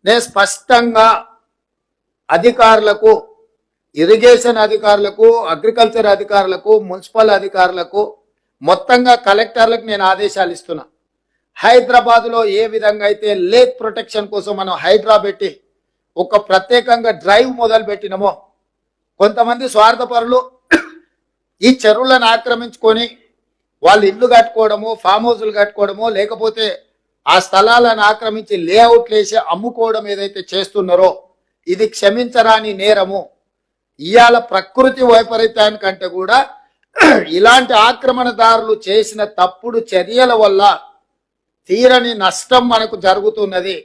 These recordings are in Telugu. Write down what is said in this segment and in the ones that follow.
నేను స్పష్టంగా అధికారులకు, ఇరిగేషన్ అధికారులకు, అగ్రికల్చర్ అధికారులకు, మున్సిపల్ అధికారులకు, మొత్తంగా కలెక్టర్లకు నేను ఆదేశాలు ఇస్తున్నా. హైదరాబాద్లో ఏ విధంగా అయితే లేక్ ప్రొటెక్షన్ కోసం మనం హైడ్రా పెట్టి ఒక ప్రత్యేకంగా డ్రైవ్ మొదలు పెట్టినమో, కొంతమంది స్వార్థపరులు ఈ చెరువులను ఆక్రమించుకొని వాళ్ళు ఇల్లు కట్టుకోవడము, ఫామ్ హౌస్లు కట్టుకోవడము, లేకపోతే ఆ స్థలాలను ఆక్రమించి లేఅవుట్లు వేసి అమ్ముకోవడం ఏదైతే చేస్తున్నారో ఇది క్షమించరాని నేరము. ఇవాళ ప్రకృతి వైపరీత్యానికంటే కూడా ఇలాంటి ఆక్రమణదారులు చేసిన తప్పుడు చర్యల వల్ల తీరని నష్టం మనకు జరుగుతున్నది.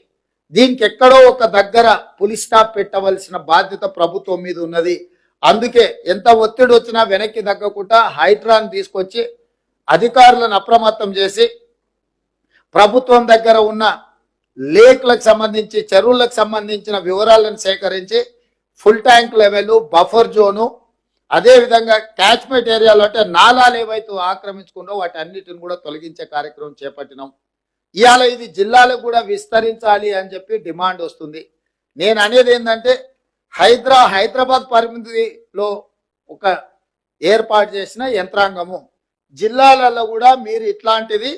దీనికి ఎక్కడో ఒక దగ్గర పులి స్టాప్ పెట్టవలసిన బాధ్యత ప్రభుత్వం మీద ఉన్నది. అందుకే ఎంత ఒత్తిడి వచ్చినా వెనక్కి తగ్గకుండా హైడ్రాన్ తీసుకొచ్చి అధికారులను అప్రమత్తం చేసి ప్రభుత్వం దగ్గర ఉన్న లేక్లకు సంబంధించి, చెరువులకు సంబంధించిన వివరాలను సేకరించి full tank level, buffer zone, అదేవిధంగా క్యాచ్మెంట్ ఏరియాలో అంటే నాలాలు ఏవైతే ఆక్రమించుకున్నో వాటి అన్నిటిని కూడా తొలగించే కార్యక్రమం చేపట్టినాం. ఇవాళ ఇది జిల్లాలకు కూడా విస్తరించాలి అని చెప్పి డిమాండ్ వస్తుంది. నేను అనేది ఏంటంటే హైదరాబాద్ పరిమితిలో ఒక ఏర్పాటు చేసిన యంత్రాంగము, జిల్లాలలో కూడా మీరు ఇట్లాంటిది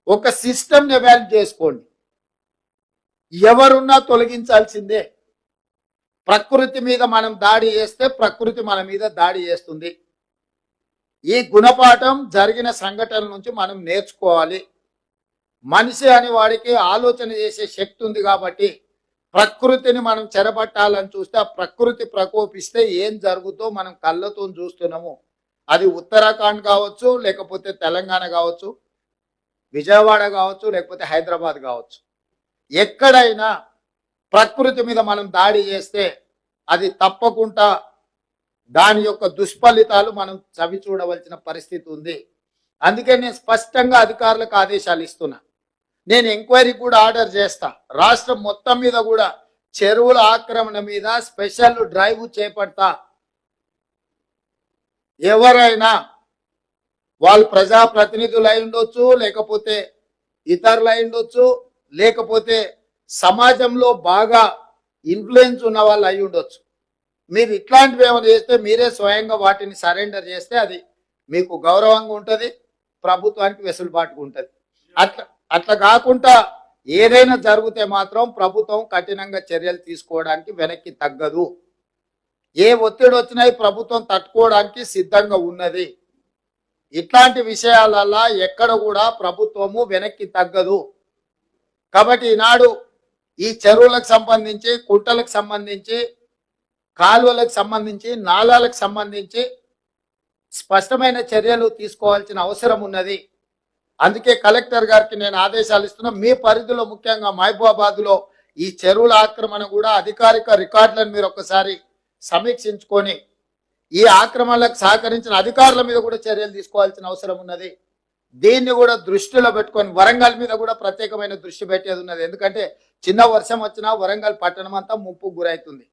ఒక సిస్టమ్ని ఎవాల్యుయేట్ చేసుకోండి. ఎవరున్నా తొలగించాల్సిందే. ప్రకృతి మీద మనం దాడి చేస్తే ప్రకృతి మన మీద దాడి చేస్తుంది. ఈ గుణపాఠం జరిగిన సంఘటనల నుంచి మనం నేర్చుకోవాలి. మనిషి అని వాడికి ఆలోచన చేసే శక్తి ఉంది కాబట్టి ప్రకృతిని మనం చెరబట్టాలని చూస్తే ఆ ప్రకృతి ప్రకోపిస్తే ఏం జరుగుతో మనం కళ్ళతో చూస్తున్నాము. అది ఉత్తరాఖండ్ కావచ్చు, లేకపోతే తెలంగాణ కావచ్చు, విజయవాడ కావచ్చు, లేకపోతే హైదరాబాద్ కావచ్చు. ఎక్కడైనా ప్రకృతి మీద మనం దాడి చేస్తే అది తప్పకుండా దాని యొక్క దుష్ఫలితాలు మనం చవి చూడవలసిన పరిస్థితి ఉంది. అందుకే నేను స్పష్టంగా అధికారులకు ఆదేశాలు ఇస్తున్నా. నేను ఎంక్వైరీ కూడా ఆర్డర్ చేస్తా. రాష్ట్రం మొత్తం మీద కూడా చెరువుల ఆక్రమణ మీద స్పెషల్ డ్రైవ్ చేపడతా. ఎవరైనా వాళ్ళు ప్రజాప్రతినిధులు అయి ఉండొచ్చు, లేకపోతే ఇతరులు అయి ఉండొచ్చు, లేకపోతే సమాజంలో బాగా ఇన్ఫ్లుయెన్స్ ఉన్న వాళ్ళు అయి ఉండొచ్చు. మీరు ఇట్లాంటివి ఏమైనా చేస్తే మీరే స్వయంగా వాటిని సరెండర్ చేస్తే అది మీకు గౌరవంగా ఉంటుంది, ప్రభుత్వానికి వెసులుబాటుగా ఉంటుంది. అట్లా కాకుండా ఏదైనా జరిగితే మాత్రం ప్రభుత్వం కఠినంగా చర్యలు తీసుకోవడానికి వెనక్కి తగ్గదు. ఏ ఒత్తిడి వచ్చినాయి ప్రభుత్వం తట్టుకోవడానికి సిద్ధంగా ఉన్నది. ఇట్లాంటి విషయాలలో ఎక్కడ కూడా ప్రభుత్వము వెనక్కి తగ్గదు. కాబట్టి ఈనాడు ఈ చెరువులకు సంబంధించి, కుంటలకు సంబంధించి, కాలువలకు సంబంధించి, నాలాలకు సంబంధించి స్పష్టమైన చర్యలు తీసుకోవాల్సిన అవసరం ఉన్నది. అందుకే కలెక్టర్ గారికి నేను ఆదేశాలు ఇస్తున్నా. మీ పరిధిలో ముఖ్యంగా మహబూబాబాద్లో ఈ చెరువుల ఆక్రమణ కూడా అధికారిక రికార్డులను మీరు ఒక్కసారి సమీక్షించుకొని ఈ ఆక్రమణలకు సహకరించిన అధికారుల మీద కూడా చర్యలు తీసుకోవాల్సిన అవసరం ఉన్నది. దీన్ని కూడా దృష్టిలో పెట్టుకొని వరంగల్ మీద కూడా ప్రత్యేకమైన దృష్టి పెట్టేది ఉన్నది. ఎందుకంటే చిన్న వర్షం వచ్చినా వరంగల్ పట్టణం అంతా ముప్పుకు గురవుతుంది.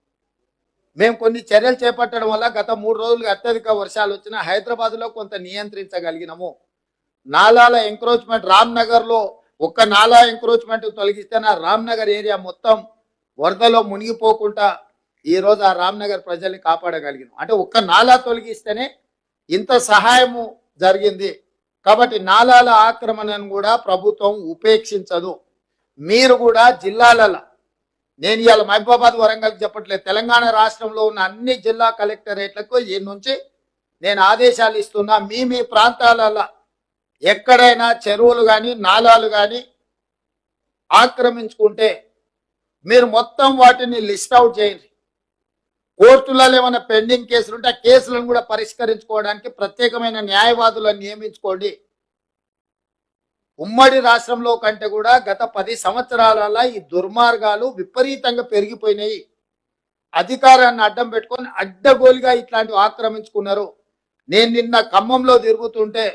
మేము కొన్ని చర్యలు చేపట్టడం వల్ల గత 3 రోజులుగా అత్యధిక వర్షాలు వచ్చినా హైదరాబాద్లో కొంత నియంత్రించగలిగినాము. నాలాల ఎంక్రోచ్మెంట్ రామ్నగర్లో ఒక్క నాలా ఎంక్రోచ్మెంట్ తొలగిస్తే నా రామ్నగర్ ఏరియా మొత్తం వరదలో మునిగిపోకుండా ఈరోజు ఆ రామ్నగర్ ప్రజల్ని కాపాడగలిగినాం. అంటే ఒక్క నాలా తొలగిస్తేనే ఇంత సహాయము జరిగింది. కాబట్టి నాలాల ఆక్రమణను కూడా ప్రభుత్వం ఉపేక్షించదు. మీరు కూడా జిల్లాలలో, నేను ఇవాళ మహబూబాబాద్ వరంగల్ చెప్పట్లేదు, తెలంగాణ రాష్ట్రంలో ఉన్న అన్ని జిల్లా కలెక్టరేట్లకు ఈ నుంచి నేను ఆదేశాలు ఇస్తున్నా. మీ ప్రాంతాలలో ఎక్కడైనా చెరువులు కానీ నాలాలు కానీ ఆక్రమించుకుంటే మీరు మొత్తం వాటిని లిస్ట్ అవుట్ చేయండి. కోర్టులలో ఏమైనా పెండింగ్ కేసులు ఉంటే ఆ కేసులను కూడా పరిష్కరించుకోవడానికి ప్రత్యేకమైన న్యాయవాదులను నియమించుకోండి. ఉమ్మడి రాష్ట్రంలో కంటే కూడా గత 10 సంవత్సరాల ఈ దుర్మార్గాలు విపరీతంగా పెరిగిపోయినాయి. అధికారాన్ని అడ్డం పెట్టుకొని అడ్డగోలుగా ఇట్లాంటివి ఆక్రమించుకున్నారు. నేను నిన్న ఖమ్మంలో తిరుగుతుంటే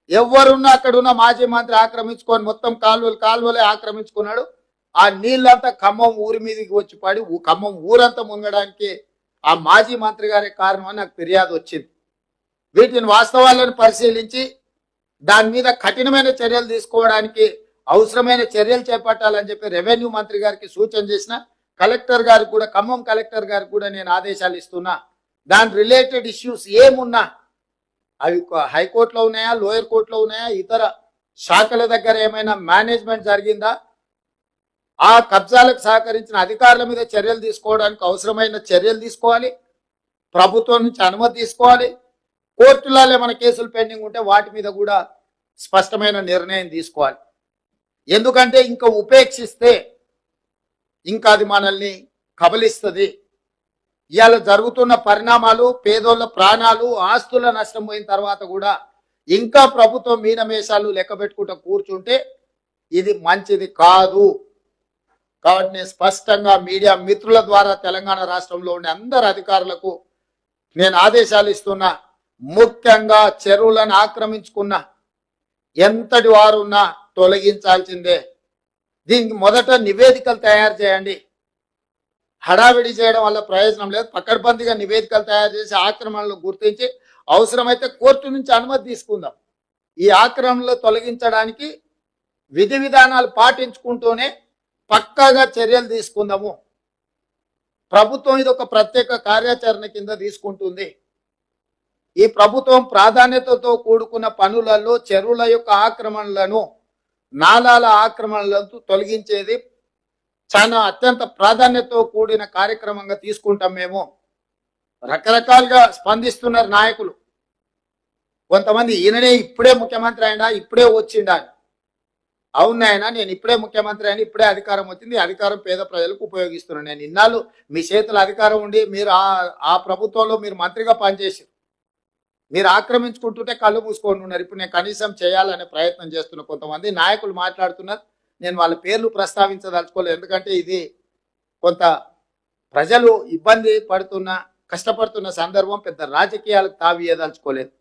ఎవరున్నా అక్కడున్న మాజీ మంత్రి ఆక్రమించుకొని మొత్తం కాలువలే ఆక్రమించుకున్నాడు. ఆ నీళ్ళంతా ఖమ్మం ఊరి మీదకి వచ్చి పడి ఖమ్మం ఊరంతా మునగడానికి ఆ మాజీ మంత్రి గారి కారణం అని నాకు ఫిర్యాదు వచ్చింది. వీటిని వాస్తవాలను పరిశీలించి దాని మీద కఠినమైన చర్యలు తీసుకోవడానికి అవసరమైన చర్యలు చేపట్టాలని చెప్పి రెవెన్యూ మంత్రి గారికి సూచన చేసిన. కలెక్టర్ గారికి కూడా, ఖమ్మం కలెక్టర్ గారికి కూడా నేను ఆదేశాలు ఇస్తున్నా. దాని రిలేటెడ్ ఇష్యూస్ ఏమున్నా అవి హైకోర్టులో ఉన్నాయా, లోయర్ కోర్టులో ఉన్నాయా, ఇతర శాఖల దగ్గర ఏమైనా మేనేజ్మెంట్ జరిగిందా, ఆ కబ్జాలకు సహకరించిన అధికారుల మీద చర్యలు తీసుకోవడానికి అవసరమైన చర్యలు తీసుకోవాలి. ప్రభుత్వం నుంచి అనుమతి తీసుకోవాలి. కోర్టులలో ఏమైనా కేసులు పెండింగ్ ఉంటే వాటి మీద కూడా స్పష్టమైన నిర్ణయం తీసుకోవాలి. ఎందుకంటే ఇంకా ఉపేక్షిస్తే ఇంకా అది మనల్ని కబలిస్తుంది. ఇవాళ జరుగుతున్న పరిణామాలు, పేదోళ్ళ ప్రాణాలు, ఆస్తుల నష్టం పోయిన తర్వాత కూడా ఇంకా ప్రభుత్వం మీనమేషాలు లెక్క పెట్టుకుంటూ కూర్చుంటే ఇది మంచిది కాదు. కాబట్టి నేను స్పష్టంగా మీడియా మిత్రుల ద్వారా తెలంగాణ రాష్ట్రంలో ఉండే అందరు అధికారులకు నేను ఆదేశాలు ఇస్తున్నా. ముఖ్యంగా చెరువులను ఆక్రమించుకున్న ఎంతటి వారున్నా తొలగించాల్సిందే. దీనికి మొదట నివేదికలు తయారు చేయండి. హడావిడి చేయడం వల్ల ప్రయోజనం లేదు. పకడ్బందీగా నివేదికలు తయారు చేసి ఆక్రమణలు గుర్తించి అవసరమైతే కోర్టు నుంచి అనుమతి తీసుకుందాం. ఈ ఆక్రమణలు తొలగించడానికి విధి విధానాలు పాటించుకుంటూనే పక్కాగా చర్యలు తీసుకుందాము. ప్రభుత్వం ఇది ఒక ప్రత్యేక కార్యాచరణ కింద తీసుకుంటుంది. ఈ ప్రభుత్వం ప్రాధాన్యతతో కూడుకున్న పనులలో చెరువుల యొక్క ఆక్రమణలను, నాలాల ఆక్రమణలను తొలగించేది చాలా అత్యంత ప్రాధాన్యతతో కూడిన కార్యక్రమంగా తీసుకుంటాం. మేము రకరకాలుగా స్పందిస్తున్నారు నాయకులు. కొంతమంది ఈయననే ఇప్పుడే ముఖ్యమంత్రి అయినా, ఇప్పుడే వచ్చిండా. అవునాయన, నేను ఇప్పుడే ముఖ్యమంత్రి అయినా, ఇప్పుడే అధికారం వచ్చింది, అధికారం పేద ప్రజలకు ఉపయోగిస్తున్నాను. నేను ఇన్నాళ్ళు మీ చేతుల అధికారం ఉండి మీరు ఆ ప్రభుత్వంలో మీరు మంత్రిగా పనిచేసి మీరు ఆక్రమించుకుంటుంటే కళ్ళు మూసుకొని ఉన్నారు. ఇప్పుడు నేను కనీసం చేయాలనే ప్రయత్నం చేస్తున్న కొంతమంది నాయకులు మాట్లాడుతున్నారు. నేను వాళ్ళ పేర్లు ప్రస్తావించదలుచుకోలేదు. ఎందుకంటే ఇది కొంత ప్రజలు ఇబ్బంది పడుతున్న, కష్టపడుతున్న సందర్భం. పెద్ద రాజకీయాలకు తావియదలుచుకోలేదు.